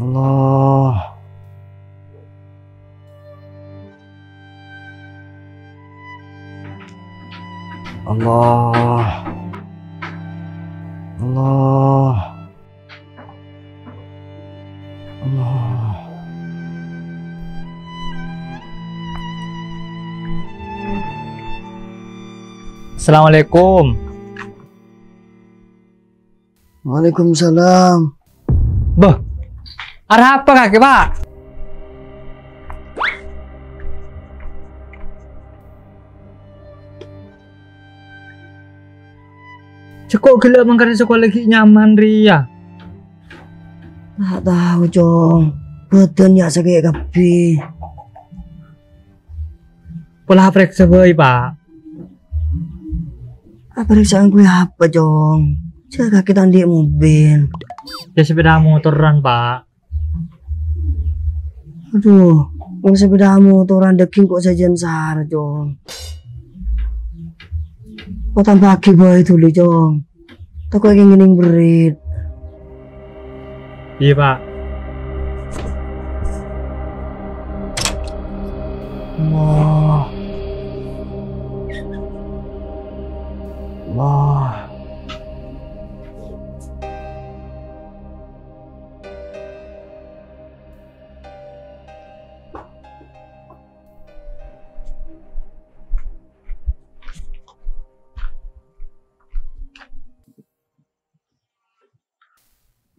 Allah. Allah. Allah. Allah. Assalamualaikum. Waalaikumsalam. Bah, arah apa kaki pak? Cekok gila mangkari sekolah lagi nyaman ria. Tak tahu Jong. Betul ya sakit kapi. Pola periksa boy pak. Periksaan gue apa Jong? Saya kaki tadi mobil. Ya sepeda motoran pak. Aduh, mau sepeda motoran deking kok sajian sar Jong. Kok tambah pagi boy dulu Jong. Toko yang ingin berit. Iya pak. Allah. Allah.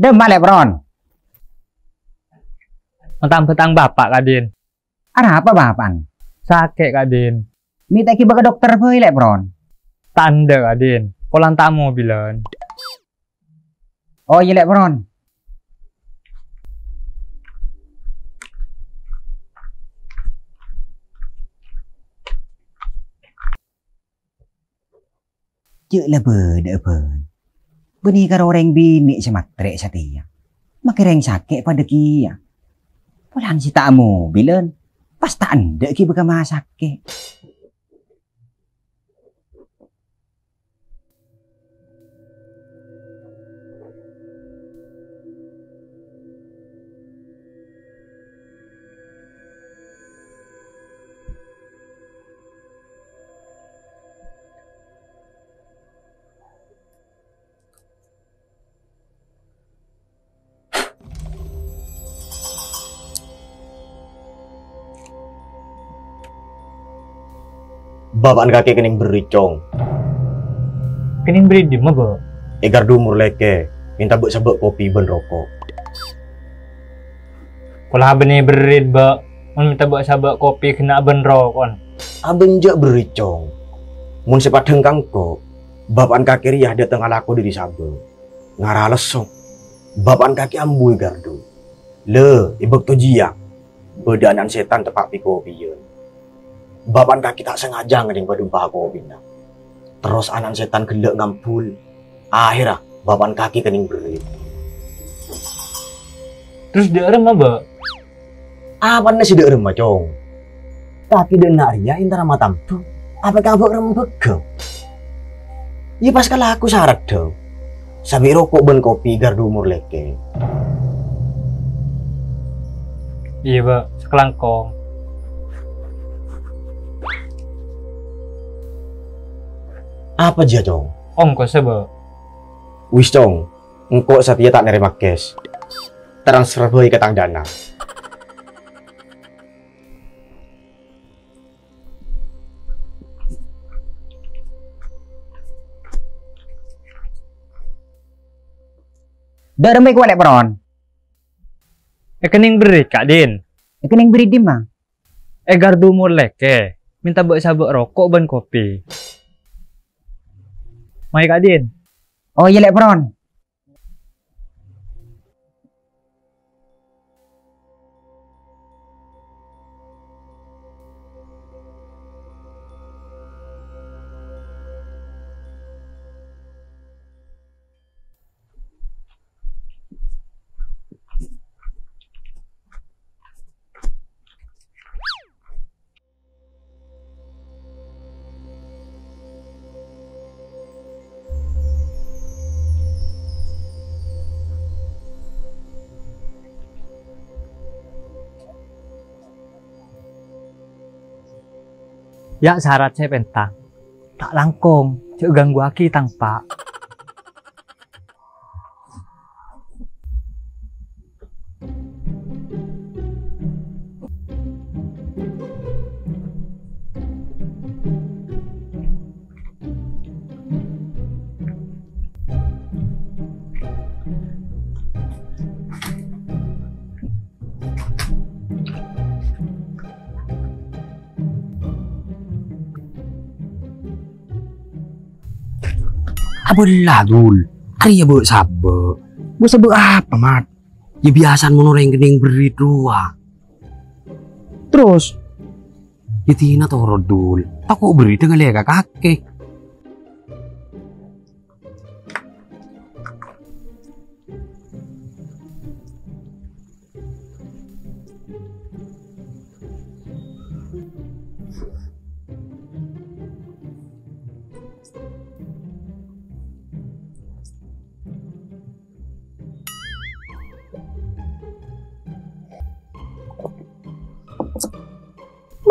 Demam lek Bron. Mentang-mentang bapak kadin. Ada apa bapan? Sakit kadin. Minta ki ke dokter boy lek Bron. Tanda kadin. Polang tamu bilan. Oh iya lek Bron. Cuk lah beda boy. Beni karo orang bini sematrek satia. Makai reng sakit pada kia. Polan si tamu bilen. Pas tak anda ki beka sakit. Bapak kaki kening beri cong. Kening beri di mana? Egar dumur leke. Minta buat sebab kopi ben rokok. Pola beni berit bak. Minta buat sabak kopi kena benro kon. Abeng jak beri cong. Mun sepat hengkang kok. Bapak kaki riah datang alaku di sabe. Ngarah lesok. Bapak kaki ambui gardu. Le, ibek to jiak. Bedanan setan tepak piko piyeun. Bapak kaki tak sengaja ngeding padumpah kopi na. Terus anan setan gelek ngampul. Akhirnya bapak kaki kening berit. Terus dia rem apa? Apa nasi dek rem macong? Kaki dek naria intara matam tuh. Apa kabuk rem begel? Ya pas kalah aku syarat dong. Sabi rokok ben kopi gardu umur leke. Iya pak, sekelangkong. Apa dia cong? Ongkos sebe. Wis cong, engkau setia tak nerima cash. Transfer boy ke tang dana. Darme ko lek Bron. Kening beri kak din. Kening beri di mah. Gardu umur leke. Minta buat sabak rokok ben kopi. Mai kak din. Oh iya lek Bron. Ya syarat saya pentang. Tak langkong, cek ganggu aki tang pak. Abelah dul, hari ya buat sabuk. Buat sabuk apa mat? Ya biasa menoreng gening berit dua. Terus, ya tina toro dul. Aku beri dengan lega kakek.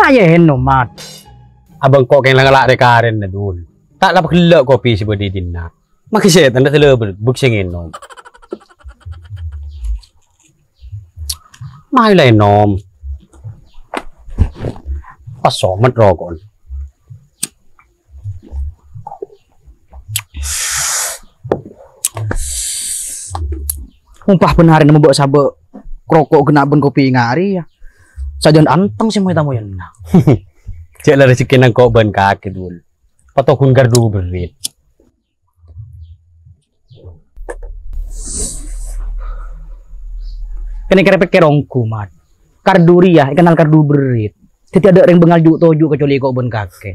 Mayen no mat. Abang kok keng langalak rekaren na dul. Tak dapat kelak kopi si bodi dinna. Makisya tanda tela buksingin nom. Mai lai nom. Pasomat rokon. Umpah benarin mau bawa sabuk krokok kena ben kopi ngari ya. Sajan anteng sih mau tamu yang nah. Cek lah rezeki nang kok ban kaki dul. Patokun gardu berit. Kena kerepek kerongku mat. Karduri ya, kenal kardu berit. Tidak ada yang bengal juk toju kecuali kok ben kaki.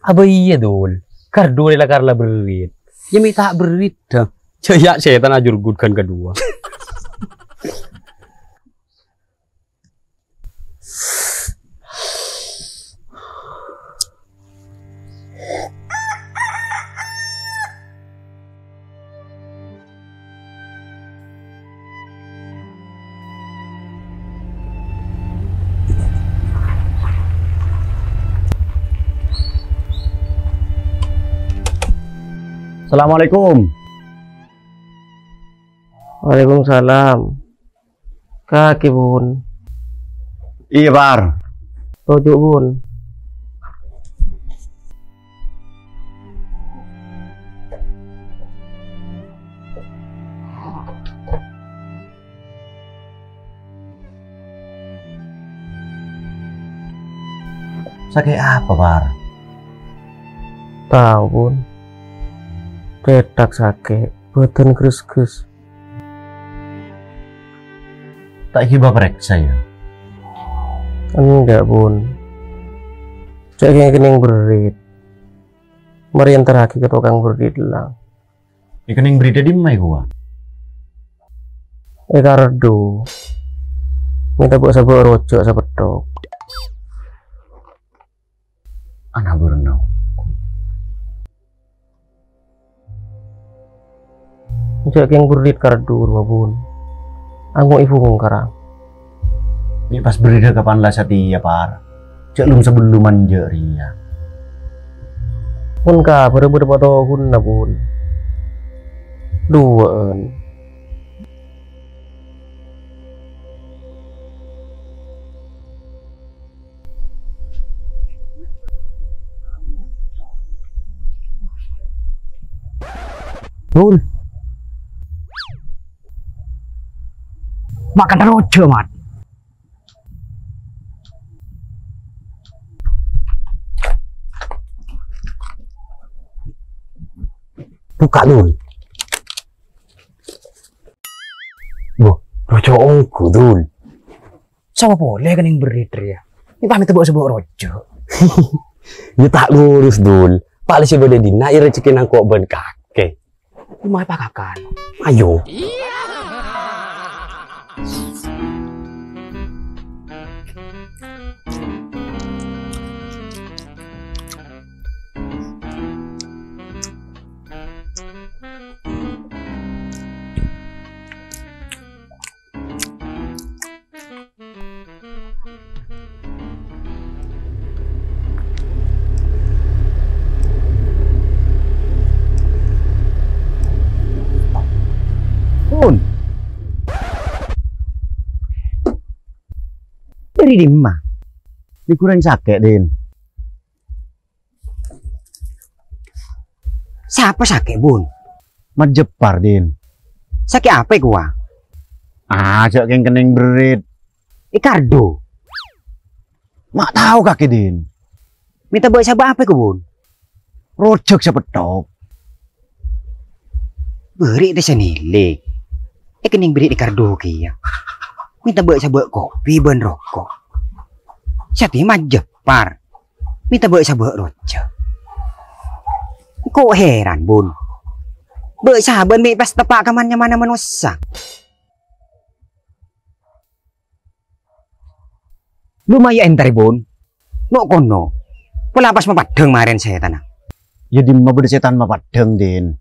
Apa iya dul? Gardu lah karla berit. Ya minta berit dah. Cek setan ajur gudkan kedua. Assalamualaikum. Waalaikumsalam. Kaki bun. Iya Bar. Tojuk bun. Sakit apa Bar? Tahu bun. Cetak sakit. Badan kris-kris. Tak hibah periksa ya? Enggak bun. Cek yang kening berit. Mari yang terakhir ke tukang berit lang. Ikening berita di mai gua. Kardo. Minta buat sabuk rojok sabedok. Anak bernau. Cek yang berit kardo rumah bun. Aku ibu ngkarang. Ini pas berita kapan lah setia Par. Cek lum sebelum manjeri ya. Pun ka bener-bener tahun na bun. Duaan. Dul. Makan rojo mat. Buka dul. Rojo ongku dul. Sama boleh kan yang berit ya. Ini pamit bawa sebuah rojo. Ya tak lurus dul. Pak si bodi dinna ira rezeki nang kok ban kaki. Rumah pakakan. Ayo. Dari dimah. Ini kurang sakit, Din. Siapa sakit, Bun? Majepar, Din. Sakit apa gua? Ajak yang kening berit. Ikardo. Mak tahu kaki, Din. Minta bawa sabak apa, Bun? Rojok sepetok. Beri desa nilai. Kening beri di kardo kia. Minta bawa sabak kopi ben rokok. Sati Majepar. Minta bawa sabak rojok. Kok heran, Bun? Bawa sahabat mi pas tepak kamannya mana manusia. Lumayan entar, Bun. Nok kono. Pola pas mapadeng maren saya tanah. Ya di mah setan mah padeng, Din.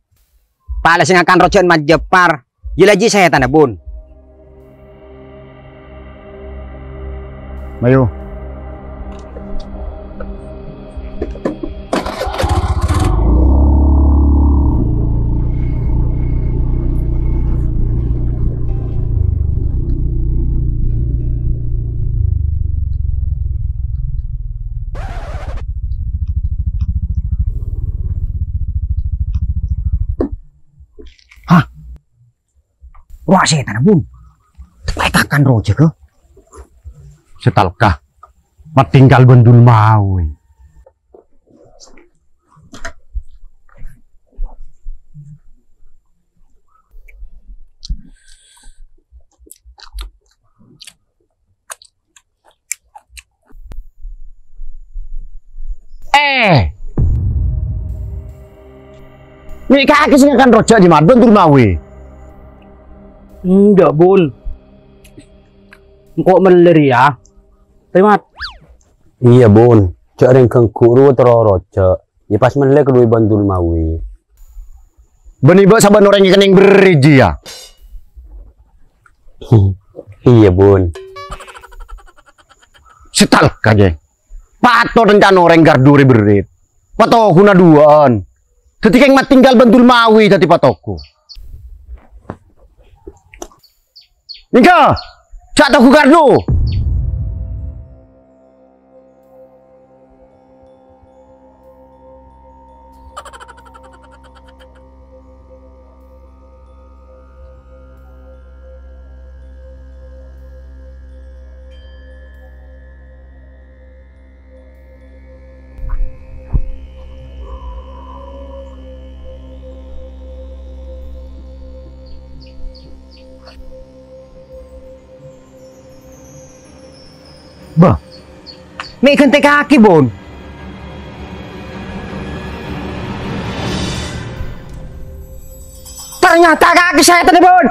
Pala sing akan rojokan Majepar. Jelaji saya tanah, Bun. Mayo. Wah, saya tanah, Bun. Tepai kakan rojo ke? Setalkah matinggal bendul mau. Nih kaki sing akan rojak di mana bendul mau. Enggak, Bun. Kok meler ya? Terima. Iya, Bun. Cak ring kengkuru teroroja. Ya pas menele kedua bantul mawi. Beniba saban orang yang kening beriji ya. Iya, Bun. Setal kaje. Pato rencana orang garduri berit. Pato guna duaan. Ketika yang tinggal bantul mawi tadi patoku. Nika, cak tahu gardu. Bah, mi kente kaki, Bun. Ternyata kaki saya tadi, Bun.